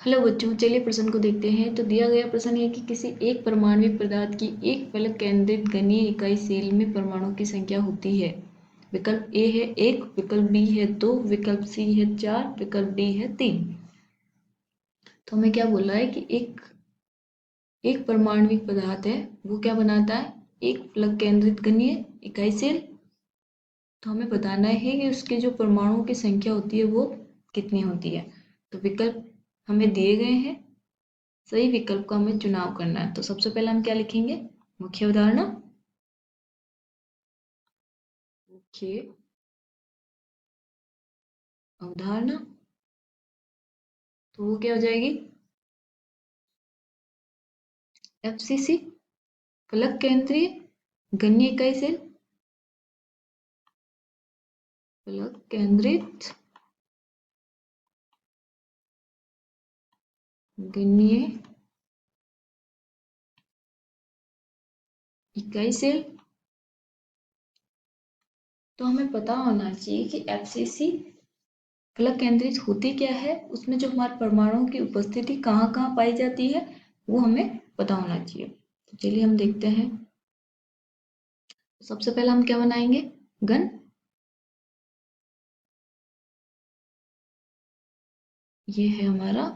Hello बच्चों, चलिए प्रश्न को देखते हैं। तो दिया गया प्रश्न है कि किसी एक परमाणविक पदार्थ की एक फलक केंद्रित गणीय इकाई सेल में परमाणुओं की संख्या होती है। विकल्प ए है 1, विकल्प बी है 2, विकल्प सी है 4, विकल्प डी है 3। तो हमें क्या बोला है कि एक परमाणविक पदार्थ है, वो क्या बनाता है, एक फलक केंद्रित गणीय इकाई सेल। तो हमें बताना है कि उसके जो परमाणुओं की संख्या होती है वो कितनी होती है। तो विकल्प हमें दिए गए हैं, सही विकल्प का हमें चुनाव करना है। तो सबसे पहले हम क्या लिखेंगे, मुख्य अवधारणा। मुख्य अवधारणा तो वो क्या हो जाएगी, एफसीसी, फलक केंद्रीय गणीय इकाई सेल, फलक केंद्रित गणीय इकाई सेल। तो हमें पता होना चाहिए कि एफसीसी फलक केंद्रित होती क्या है, उसमें जो हमारे परमाणुओं की उपस्थिति कहाँ कहाँ पाई जाती है वो हमें पता होना चाहिए। तो चलिए हम देखते हैं। सबसे पहले हम क्या बनाएंगे, घन। ये है हमारा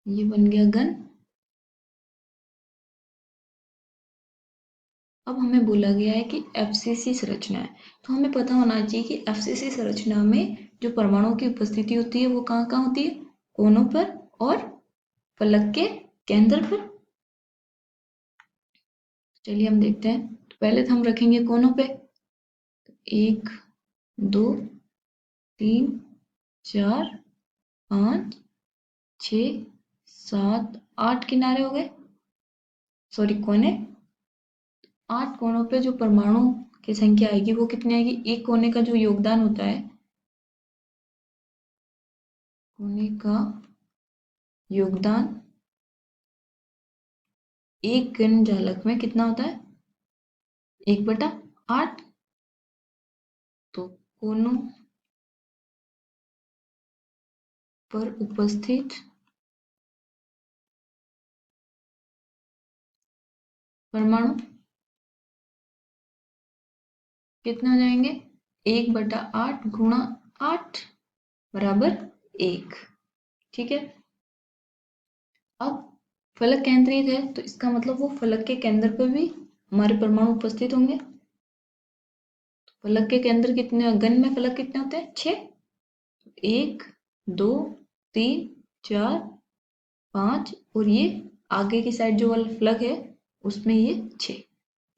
ये बन गया घन। अब हमें बोला गया है कि एफसीसी संरचना है, तो हमें पता होना चाहिए कि एफसीसी संरचना में जो परमाणुओं की उपस्थिति होती है वो कहाँ कहाँ होती है, कोनों पर और फलक के केंद्र पर। चलिए हम देखते हैं। तो पहले तो हम रखेंगे कोनों पे, 1 2 3 4 5 6 7 8 किनारे हो गए, सॉरी कोने। 8 कोनों पे जो परमाणु की संख्या आएगी वो कितनी आएगी, एक कोने का जो योगदान होता है, कोने का योगदान एक घन जालक में कितना होता है, 1/8। तो कोनों पर उपस्थित परमाणु कितना हो जाएंगे, 1/8 गुणा 8 बराबर 1। ठीक है। अब फलक केंद्रित है तो इसका मतलब वो फलक के केंद्र पर भी हमारे परमाणु उपस्थित होंगे। फलक के केंद्र कितने, घन में फलक कितने होते हैं, 6। 1 2 3 4 5 और ये आगे की साइड जो वाला फलक है उसमें ये 6।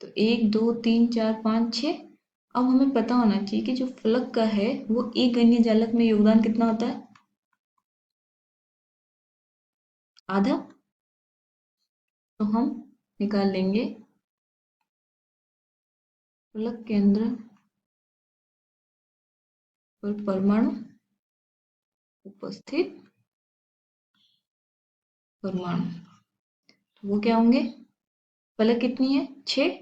तो 1 2 3 4 5 6। अब हमें पता होना चाहिए कि जो फलक का है वो एक गणीय जालक में योगदान कितना होता है, आधा। तो हम निकाल लेंगे फलक केंद्र पर परमाणु उपस्थित परमाणु, तो वो क्या होंगे, फलक कितनी है 6,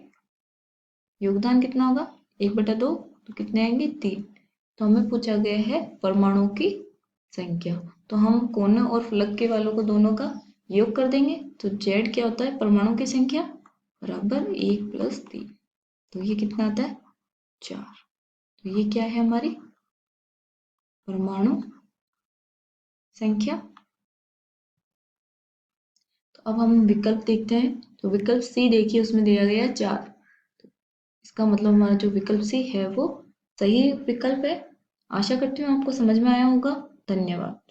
योगदान कितना होगा 1/2, तो कितने आएंगे 3। तो हमें पूछा गया है परमाणु की संख्या। तो हम कोने और फलक के वालों को दोनों का योग कर देंगे। तो z क्या होता है, परमाणु की संख्या बराबर 1 + 3। तो ये कितना आता है 4। तो ये क्या है हमारी परमाणु संख्या। तो अब हम विकल्प देखते हैं। तो विकल्प सी देखिए, उसमें दिया गया 4। इसका मतलब हमारा जो विकल्प सी है वो सही विकल्प है। आशा करती हूँ आपको समझ में आया होगा। धन्यवाद।